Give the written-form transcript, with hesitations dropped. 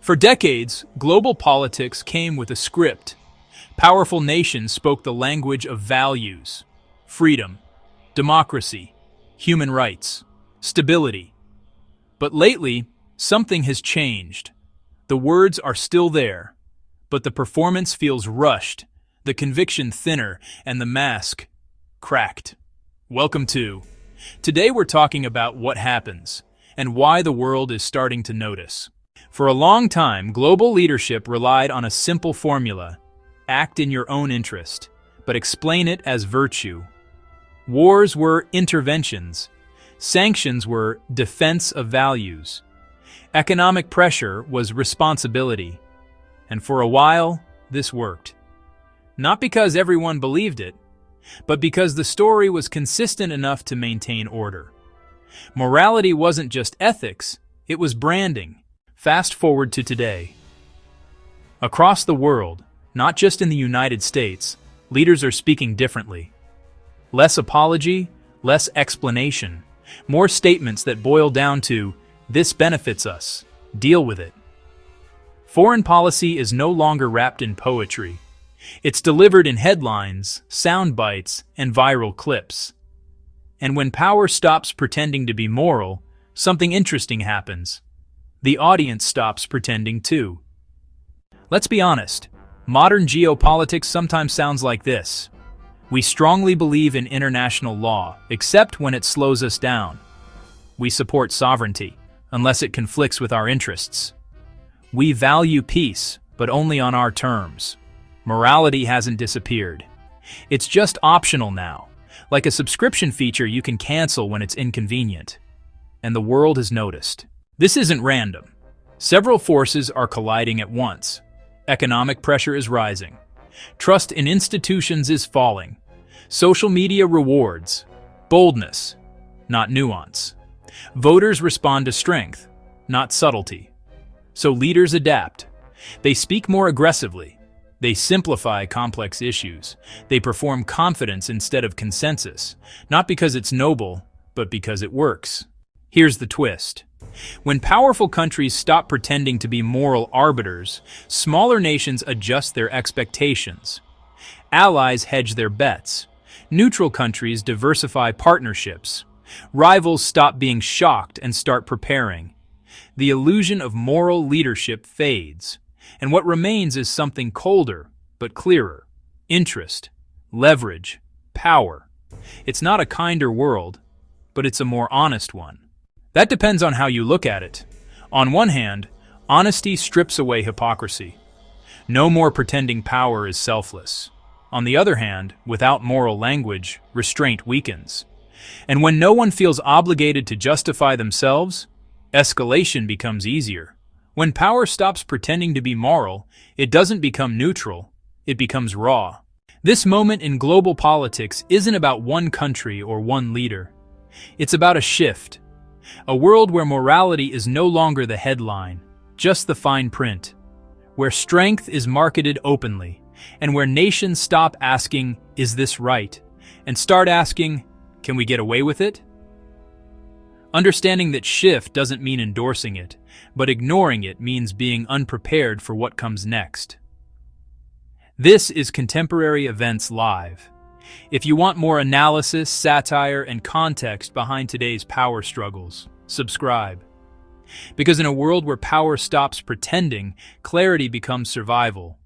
For decades, global politics came with a script. Powerful nations spoke the language of values: freedom, democracy, human rights, stability. But lately, something has changed. The words are still there, but the performance feels rushed, the conviction thinner, and the mask cracked. Welcome to. Today we're talking about what happens and why the world is starting to notice. For a long time, global leadership relied on a simple formula: act in your own interest, but explain it as virtue. Wars were interventions. Sanctions were defense of values. Economic pressure was responsibility. And for a while, this worked. Not because everyone believed it, but because the story was consistent enough to maintain order. Morality wasn't just ethics, it was branding. Fast forward to today. Across the world, not just in the United States, leaders are speaking differently. Less apology, less explanation, more statements that boil down to, "This benefits us, deal with it." Foreign policy is no longer wrapped in poetry. It's delivered in headlines, sound bites, and viral clips. And when power stops pretending to be moral, something interesting happens. The audience stops pretending too. Let's be honest, modern geopolitics sometimes sounds like this. We strongly believe in international law, except when it slows us down. We support sovereignty, unless it conflicts with our interests. We value peace, but only on our terms. Morality hasn't disappeared. It's just optional now, like a subscription feature you can cancel when it's inconvenient. And the world has noticed. This isn't random. Several forces are colliding at once. Economic pressure is rising. Trust in institutions is falling. Social media rewards boldness, not nuance. Voters respond to strength, not subtlety. So leaders adapt. They speak more aggressively. They simplify complex issues. They perform confidence instead of consensus, not because it's noble, but because it works. Here's the twist. When powerful countries stop pretending to be moral arbiters, smaller nations adjust their expectations. Allies hedge their bets. Neutral countries diversify partnerships. Rivals stop being shocked and start preparing. The illusion of moral leadership fades, and what remains is something colder but clearer: interest, leverage, power. It's not a kinder world, but it's a more honest one. That depends on how you look at it. On one hand, honesty strips away hypocrisy. No more pretending power is selfless. On the other hand, without moral language, restraint weakens. And when no one feels obligated to justify themselves, escalation becomes easier. When power stops pretending to be moral, it doesn't become neutral, it becomes raw. This moment in global politics isn't about one country or one leader. It's about a shift. A world where morality is no longer the headline, just the fine print. Where strength is marketed openly, and where nations stop asking, "Is this right?" and start asking, "Can we get away with it?" Understanding that shift doesn't mean endorsing it, but ignoring it means being unprepared for what comes next. This is Contemporary Events Live. If you want more analysis, satire, and context behind today's power struggles, subscribe. Because in a world where power stops pretending, clarity becomes survival.